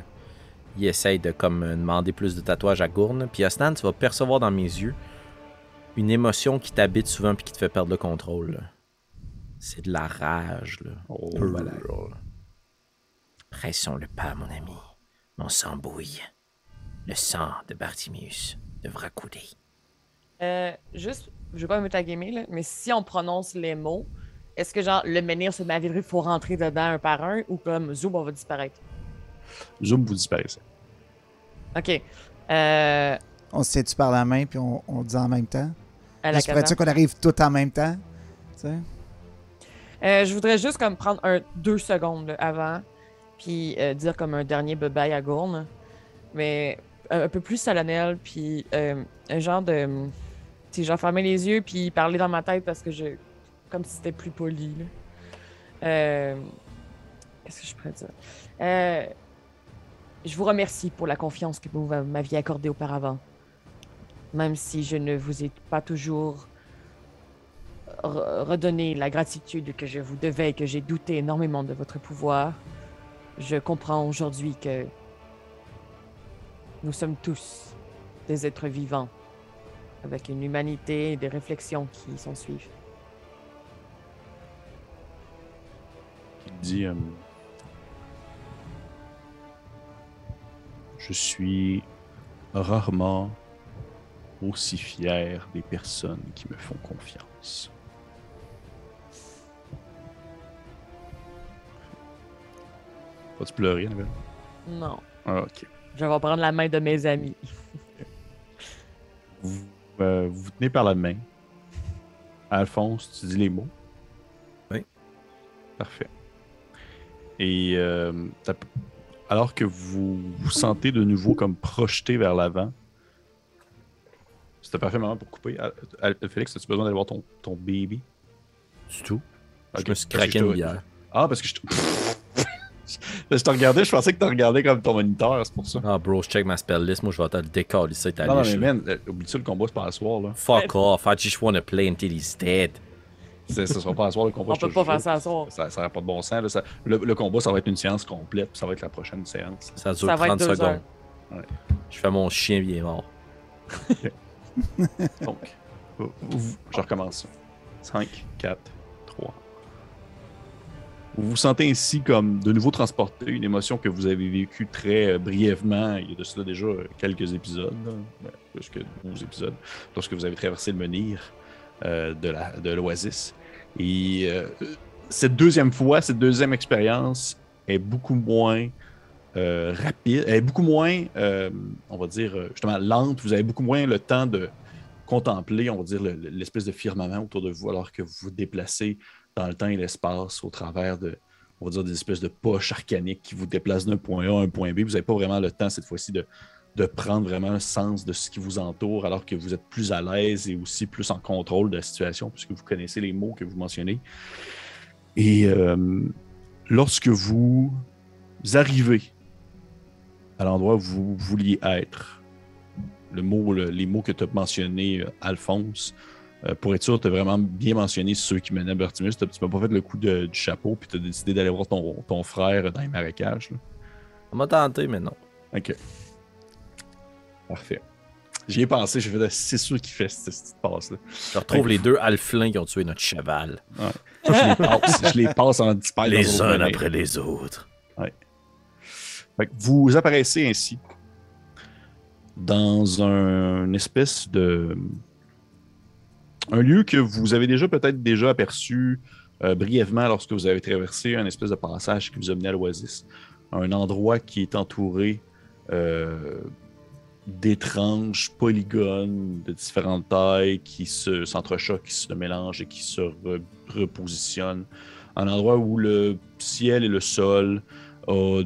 il essaye de comme demander plus de tatouages à Gourne. Puis Osnan, tu vas percevoir dans mes yeux une émotion qui t'habite souvent puis qui te fait perdre le contrôle. Là. C'est de la rage. Là. Oh, Pure, voilà. là. Pressons le pas, mon ami. Mon sang bouille. Le sang de Bartimius devra couler. Juste, je vais pas me taguer, là, mais si on prononce les mots, est-ce que genre le menhir se m'avérer, il faut rentrer dedans un par un ou comme zoom, on va disparaître? Zoom, vous disparaissez. Ok. On se tient-tu par la main puis on dit en même temps? À la Juste pour être sûr caserne. qu'on arrive tout en même temps. Tu sais? Je voudrais juste comme prendre 2 secondes là, avant, puis dire comme un dernier bye-bye à Gourne, mais un peu plus solennel, puis un genre de... Tu sais, genre fermer les yeux, puis parler dans ma tête parce que je... Comme si c'était plus poli, là. Qu'est-ce que je pourrais dire? Je vous remercie pour la confiance que vous m'aviez accordée auparavant. Même si je ne vous ai pas toujours redonné la gratitude que je vous devais et que j'ai douté énormément de votre pouvoir, je comprends aujourd'hui que nous sommes tous des êtres vivants avec une humanité et des réflexions qui s'en suivent. Il dit je suis rarement aussi fier des personnes qui me font confiance. Vas-tu pleurer, Annabelle? Non. Ah, ok. Je vais prendre la main de mes amis. Vous vous tenez par la main. Alphonse, tu dis les mots? Oui. Parfait. Et alors que vous vous sentez de nouveau comme projeté vers l'avant, c'est un parfait moment pour couper. Félix, as-tu besoin d'aller voir ton baby? Du tout. Ok, Je me suis parce que craqué une bière. Ah, parce que je te regardais, je pensais que tu regardais comme ton moniteur, c'est pour ça. Ah, bro, je check ma spell list. Moi, je vais te le décaler. Ça, t'as Non, mais man, oublie ça, le combat, c'est pas à soir, là. Fuck off. I just wanna play until he's dead. Ça sera pas à soir, le combat. On je te peut pas jure. faire ça à soir. Ça n'a pas de bon sens. Là. Le combat, ça va être une séance complète, puis ça va être la prochaine séance. Ça dure Ça va être 30 2 secondes. heures. Ouais. Je fais mon chien bien mort. Donc, je recommence ça. 5, 4, 3. Vous vous sentez ainsi comme de nouveau transporté, une émotion que vous avez vécue très brièvement, il y a de cela déjà quelques épisodes, là, plus que 12 épisodes, lorsque vous avez traversé le menhir de l'Oasis. Et cette deuxième fois, cette deuxième expérience est beaucoup moins rapide, elle est beaucoup moins, on va dire, justement lente. Vous avez beaucoup moins le temps de contempler, on va dire, l'espèce de firmament autour de vous, alors que vous vous déplacez dans le temps et l'espace au travers de, on va dire, des espèces de poches arcaniques qui vous déplacent d'un point A à un point B. Vous n'avez pas vraiment le temps cette fois-ci de prendre vraiment le sens de ce qui vous entoure, alors que vous êtes plus à l'aise et aussi plus en contrôle de la situation, puisque vous connaissez les mots que vous mentionnez. Et lorsque vous arrivez à l'endroit où vous vouliez être, les mots que tu as mentionnés, Alphonse, pour être sûr, tu as vraiment bien mentionné ceux qui menaient Bartimius. Tu m'as pas fait le coup du chapeau, puis tu as décidé d'aller voir ton frère dans les marécages. Là. On m'a tenté, mais non. OK. Parfait. J'y ai pensé, j'ai fait c'est sûr qu'il fait cette petite passe-là. Je retrouve les deux alflins qui ont tué notre cheval. Ouais. Ça, je les passe en dispatch. Les uns après les autres. Ouais. Fait que vous apparaissez ainsi dans un espèce de... un lieu que vous avez peut-être déjà aperçu brièvement lorsque vous avez traversé un espèce de passage qui vous a mené à l'Oasis. Un endroit qui est entouré d'étranges polygones de différentes tailles qui s'entrechoquent, qui se mélangent et qui se repositionnent. Un endroit où le ciel et le sol ont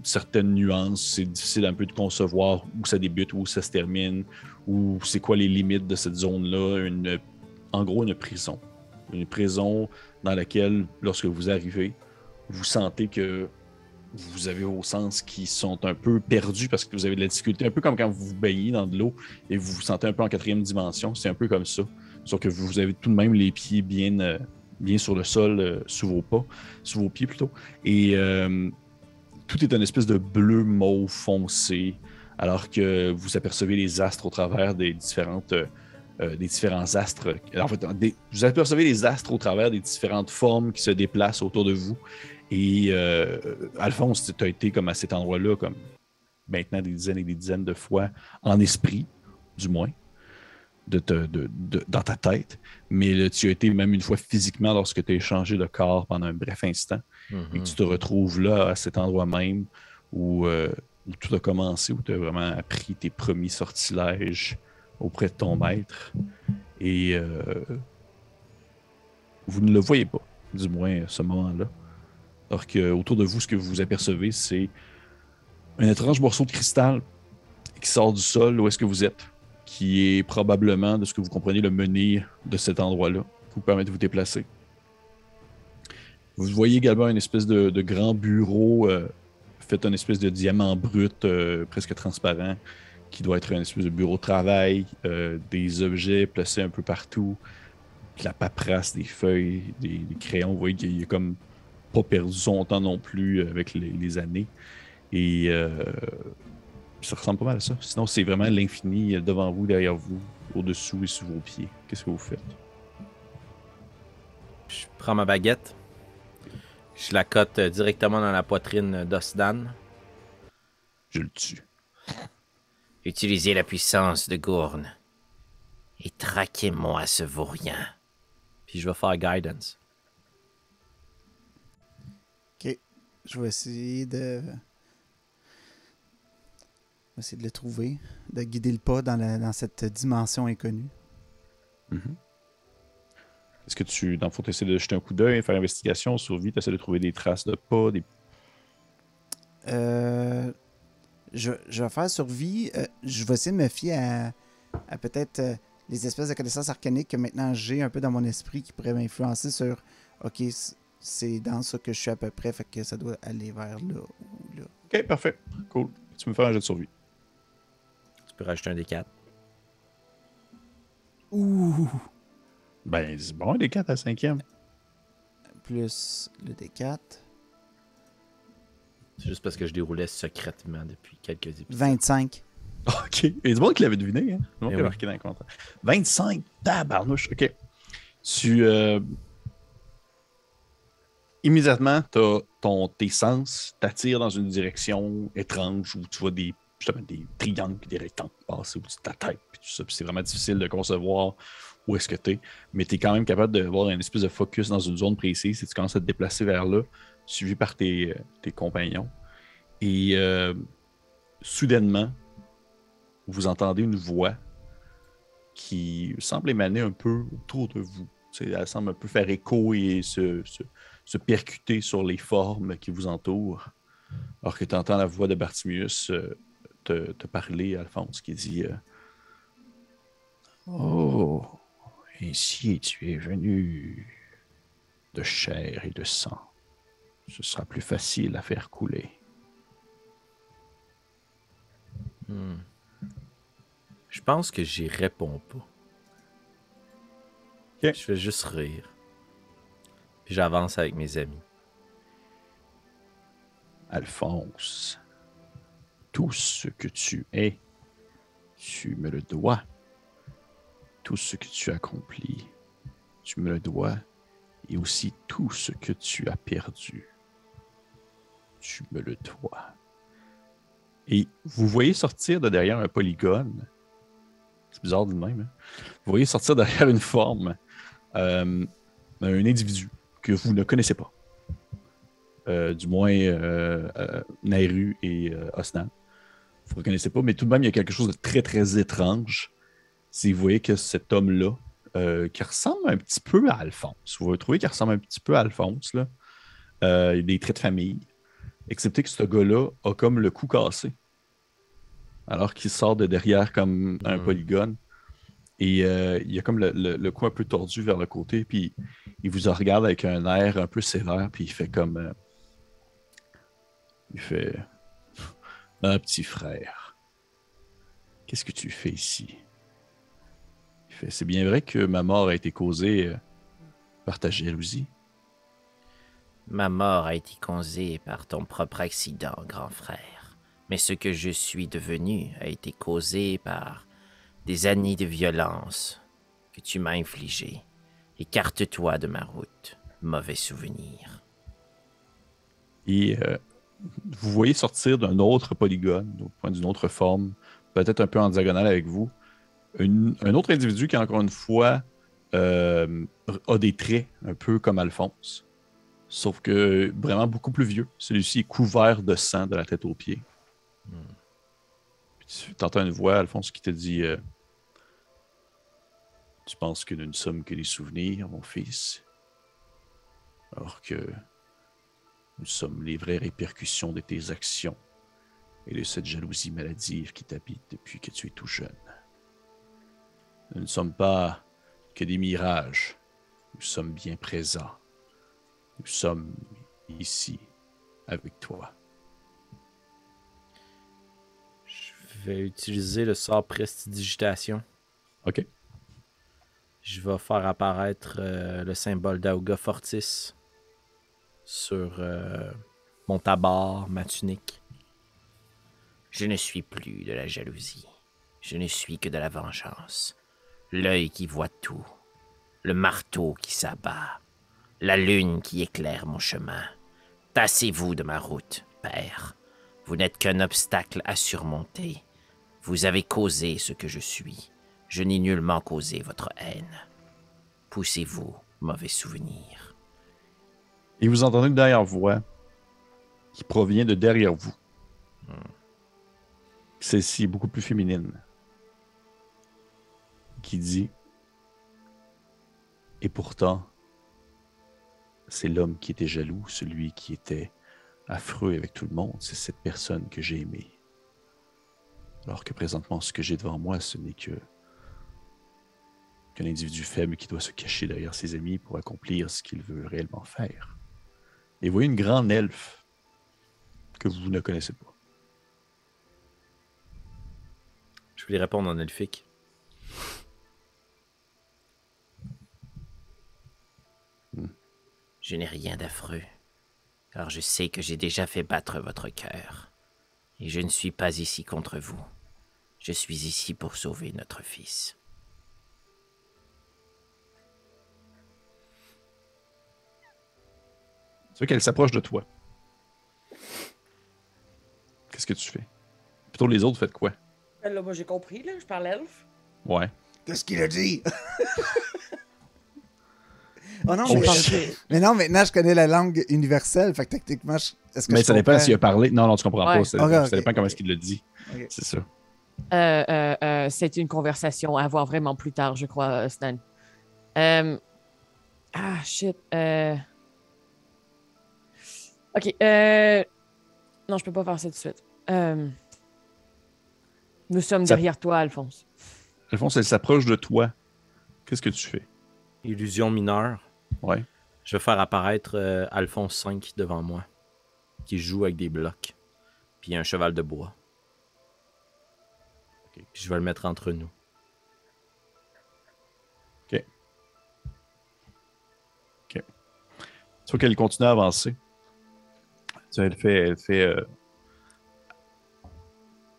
certaines nuances. C'est difficile un peu de concevoir où ça débute, où ça se termine, ou c'est quoi les limites de cette zone-là. En gros, une prison. Une prison dans laquelle, lorsque vous arrivez, vous sentez que vous avez vos sens qui sont un peu perdus parce que vous avez de la difficulté, un peu comme quand vous vous baignez dans de l'eau et vous vous sentez un peu en 4e dimension. C'est un peu comme ça. sauf que vous avez tout de même les pieds bien sur le sol, sous vos pieds plutôt. Et tout est une espèce de bleu mauve foncé, alors que vous apercevez les astres au travers des différents astres. En fait, vous apercevez les astres au travers des différentes formes qui se déplacent autour de vous. Et Alphonse, tu as été comme à cet endroit-là, comme maintenant des dizaines et des dizaines de fois, en esprit, du moins, dans ta tête. Mais là, tu as été même une fois physiquement lorsque tu as échangé de corps pendant un bref instant. Et que tu te retrouves là, à cet endroit même, où tout a commencé, où tu as vraiment appris tes premiers sortilèges auprès de ton maître. Et vous ne le voyez pas, du moins à ce moment-là. Alors qu'autour de vous, ce que vous apercevez, c'est un étrange morceau de cristal qui sort du sol où est-ce que vous êtes, qui est probablement, de ce que vous comprenez, le menhir de cet endroit-là, qui vous permet de vous déplacer. Vous voyez également une espèce de grand bureau fait une espèce de diamant brut presque transparent, qui doit être une espèce de bureau de travail, des objets placés un peu partout, de la paperasse, des feuilles, des crayons. Vous voyez qu'il a comme pas perdu son temps non plus avec les années. Et ça ressemble pas mal à ça. Sinon, c'est vraiment l'infini devant vous, derrière vous, au-dessous et sous vos pieds. Qu'est-ce que vous faites? Je prends ma baguette. Je la cote directement dans la poitrine d'Osdan. Je le tue. Utilisez la puissance de Gourne. Et traquez-moi ce vaurien. Puis je vais faire guidance. Ok. Je vais essayer de le trouver, de guider le pas dans cette dimension inconnue. Mm-hmm. Est-ce que tu, dans le fond, essaies de jeter un coup d'œil, faire investigation, survie, tu essaies de trouver des traces de pas, des... Je vais faire survie. Je vais essayer de me fier à peut-être les espèces de connaissances arcaniques que maintenant j'ai un peu dans mon esprit qui pourraient m'influencer sur OK, c'est dans ça que je suis à peu près, fait que ça doit aller vers là ou là. Ok, parfait. Cool. Tu me fais un jet de survie. Tu peux rajouter un des 4. Ouh! Ben, c'est bon, des 4 à 5e. Plus le D4. C'est juste parce que je déroulais secrètement depuis quelques épisodes. 25. Ok. Il y a du monde qui l'avait deviné, hein? Du monde qui oui. a marqué dans le compte. 25, tabarnouche. Ok. Tu... Immédiatement, tes sens t'attirent dans une direction étrange où tu vois justement des triangles et des rectangles passer au-dessus de ta tête. Puis tout ça. Puis c'est vraiment difficile de concevoir où est-ce que tu es. Mais tu es quand même capable d'avoir une espèce de focus dans une zone précise et tu commences à te déplacer vers là, suivi par tes compagnons. Et soudainement, vous entendez une voix qui semble émaner un peu autour de vous. Elle semble un peu faire écho et se percuter sur les formes qui vous entourent. Alors que tu entends la voix de Bartimius te parler, Alphonse, qui dit Oh, ainsi tu es venu de chair et de sang. Ce sera plus facile à faire couler. Je pense que j'y réponds pas. Ok. Je fais juste rire. Puis j'avance avec mes amis. Alphonse, tout ce que tu es, tu me le dois. Tout ce que tu accomplis, tu me le dois. Et aussi tout ce que tu as perdu, tu me le dois. Et vous voyez sortir de derrière un polygone. C'est bizarre de même. Hein? Vous voyez sortir derrière une forme un individu que vous ne connaissez pas. Du moins, Nairu et Osnan. Vous ne reconnaissez pas, mais tout de même, il y a quelque chose de très, très étrange. Si vous voyez que cet homme-là, qui ressemble un petit peu à Alphonse, vous trouvez qu'il ressemble un petit peu à Alphonse, là. Il a des traits de famille, excepté que ce gars-là a comme le cou cassé. Alors qu'il sort de derrière comme un polygone. Et il a comme le cou un peu tordu vers le côté, puis il vous regarde avec un air un peu sévère, puis il fait comme... il fait... Un petit frère, qu'est-ce que tu fais ici? Il fait, c'est bien vrai que ma mort a été causée par ta jalousie. Ma mort a été causée par ton propre accident, grand frère. Mais ce que je suis devenu a été causé par des années de violence que tu m'as infligées. Écarte-toi de ma route, mauvais souvenir. Et vous voyez sortir d'un autre polygone, au point d'une autre forme, peut-être un peu en diagonale avec vous, un autre individu qui, encore une fois, a des traits un peu comme Alphonse. Sauf que vraiment beaucoup plus vieux. Celui-ci est couvert de sang de la tête aux pieds. Puis tu entends une voix, Alphonse, qui te dit tu penses que nous ne sommes que des souvenirs, mon fils, alors que nous sommes les vraies répercussions de tes actions et de cette jalousie maladive qui t'habite depuis que tu es tout jeune. Nous ne sommes pas que des mirages. Nous sommes bien présents. Nous sommes ici avec toi. Je vais utiliser le sort prestidigitation. OK. Je vais faire apparaître le symbole d'Auga Fortis sur mon tabard, ma tunique. Je ne suis plus de la jalousie. Je ne suis que de la vengeance. L'œil qui voit tout. Le marteau qui s'abat. La lune qui éclaire mon chemin. Tassez-vous de ma route, père. Vous n'êtes qu'un obstacle à surmonter. Vous avez causé ce que je suis. Je n'ai nullement causé votre haine. Poussez-vous, mauvais souvenir. Et vous entendez une derrière-voix qui provient de derrière vous. Celle-ci est beaucoup plus féminine. Qui dit « Et pourtant, c'est l'homme qui était jaloux, celui qui était affreux avec tout le monde. C'est cette personne que j'ai aimée. Alors que présentement, ce que j'ai devant moi, ce n'est qu'un individu faible qui doit se cacher derrière ses amis pour accomplir ce qu'il veut réellement faire. » Et vous voyez une grande elfe que vous ne connaissez pas. Je vais lui répondre en elfique. Je n'ai rien d'affreux, car je sais que j'ai déjà fait battre votre cœur. Et je ne suis pas ici contre vous. Je suis ici pour sauver notre fils. Tu vois qu'elle s'approche de toi. Qu'est-ce que tu fais? Plutôt les autres, faites quoi? Là, moi, j'ai compris, là. Je parle elfe. Ouais. Qu'est-ce qu'il a dit? Oh non, Oh, mais non, maintenant je connais la langue universelle, fait que techniquement, est-ce que Mais je ça dépend comprends? s'il a parlé. Non, non, tu comprends Ouais. pas. Ça Ok, ok. dépend comment est-ce qu'il le dit. Ok. C'est ça. C'est une conversation à avoir vraiment plus tard, je crois, Stan. Shit. Ok. Non, je peux pas faire ça tout de suite. Nous sommes Ça- derrière toi, Alphonse. Alphonse, elle s'approche de toi. Qu'est-ce que tu fais? Illusion mineure. Ouais. Je vais faire apparaître Alphonse 5 devant moi, qui joue avec des blocs. Puis un cheval de bois. Ok. Puis je vais le mettre entre nous. OK. OK. Tu vois qu'elle continue à avancer. Tu vois, elle fait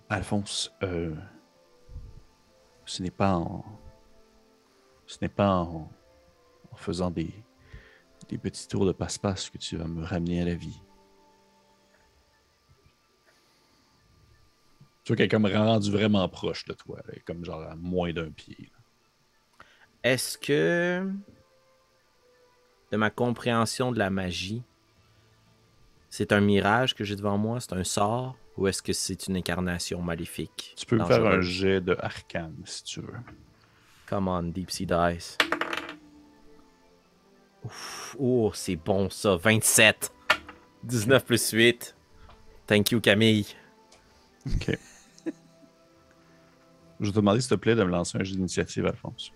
Alphonse, ce n'est pas en faisant des petits tours de passe-passe que tu vas me ramener à la vie. Tu vois qu'elle est comme rendue vraiment proche de toi. Elle est comme genre à moins d'un pied. Là. Est-ce que, de ma compréhension de la magie, c'est un mirage que j'ai devant moi, c'est un sort, ou est-ce que c'est une incarnation maléfique? Tu peux me faire un dangereuse? jet de arcane si tu veux. Come on, Deep Sea Dice. Ouf, oh, c'est bon ça, 27. 19 plus 8. Thank you, Camille. OK. Je vais te demander, s'il te plaît, de me lancer un jeu d'initiative, Alphonse.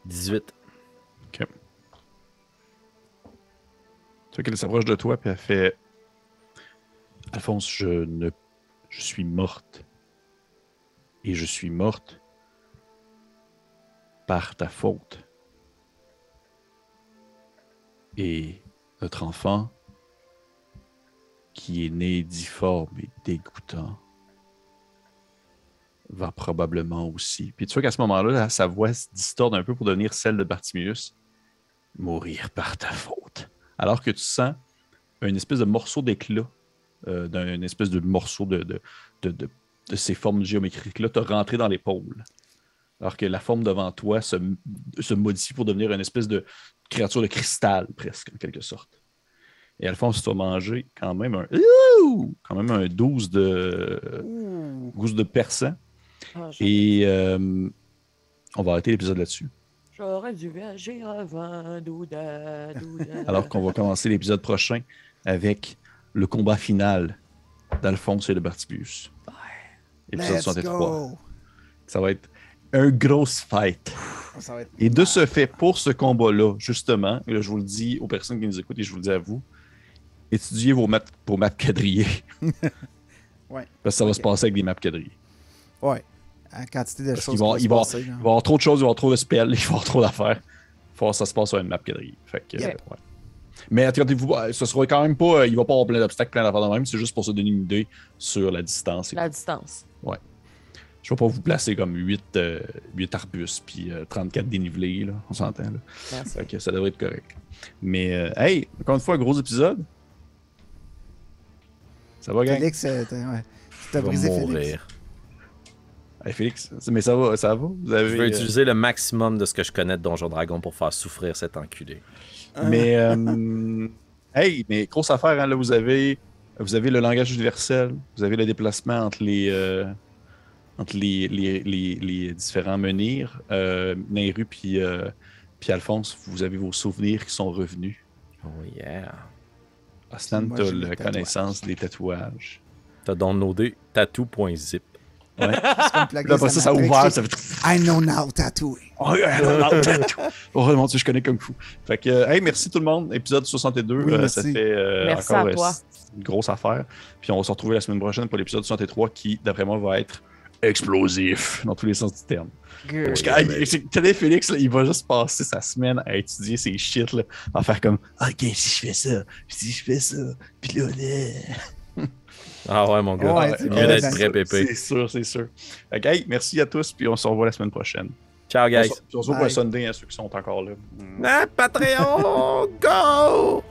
18. OK. Tu vois qu'elle s'approche de toi, puis elle fait Alphonse, je suis morte. Et je suis morte par ta faute. Et notre enfant, qui est né difforme et dégoûtant, va probablement aussi. Puis tu vois qu'à ce moment-là, sa voix se distorde un peu pour devenir celle de Bartimius. Mourir par ta faute. Alors que tu sens une espèce de morceau d'éclat, d'un espèce de morceau de ces formes géométriques-là, te rentrer dans l'épaule. Alors que la forme devant toi se modifie pour devenir une espèce de créature de cristal, presque, en quelque sorte. Et Alphonse, tu vas manger quand même un 12 de perçant. Et on va arrêter l'épisode là-dessus. J'aurais dû agir avant, douda, douda. Alors qu'on va commencer l'épisode prochain avec le combat final d'Alphonse et de Bartibius. Épisode Let's 63. go! Ça va être un gros fight. Ça va être Et de ce fait, pour ce combat-là, justement, et là, je vous le dis aux personnes qui nous écoutent et je vous le dis à vous, étudiez vos maps quadrillées. Ouais. Parce que ça va se passer avec des maps quadrillées. Ouais. La quantité de Parce choses qu'il va, qui il vont va- se passer, là. il va y avoir trop de choses, il va y avoir trop de spells, il va y avoir trop d'affaires. Faut que ça se passe sur une map quadrillée. Fait que, Yep. ouais. Mais attendez-vous, ce sera quand même pas. Il va pas avoir plein d'obstacles, plein d'affaires de même. C'est juste pour se donner une idée sur la distance. La distance. Je vais pas vous placer comme 8 arbustes puis 34 dénivelés, là. On s'entend, là. Merci. Fait que ça devrait être correct. Mais, hey, encore une fois, un gros épisode. Ça va, gang? Félix, ouais. Tu t'as Je vais brisé Félix. mourir. Hey, Félix, mais ça va? Vous avez, Je vais utiliser le maximum de ce que je connais de Donjon Dragon pour faire souffrir cet enculé. Mais, hey, mais grosse affaire, hein, là, vous avez le langage universel, vous avez le déplacement entre les différents menhirs. Nairu puis Alphonse, vous avez vos souvenirs qui sont revenus. Oh yeah. Aslan, Moi, t'as j'ai la les connaissance des tatouages. T'as downloadé tattoo.zip. Ouais. C'est comme plugger Puis après ça a Matrix, ouvert, c'est- ça fait... I know now, tatoué. Oh, mon Dieu, je connais Kung Fu. Fait que, hey, merci tout le monde. Épisode 62, Oui, ça merci. fait Merci encore à toi. une grosse affaire. Puis on va se retrouver la semaine prochaine pour l'épisode 63 qui, d'après moi, va être explosif dans tous les sens du terme. Parce que, hey, tenez, Félix, là, il va juste passer sa semaine à étudier ces shit, là, à faire comme OK, si je fais ça, si je fais ça, puis là, Ah ouais, mon gars. Ouais, C'est c'est mieux d'être vrai, très pépé. C'est sûr, c'est sûr. Fait que, hey, merci à tous, puis on se revoit la semaine prochaine. Ciao, guys. On se revoit Bye. Sunday à ceux qui sont encore là. Ah, Patreon, go!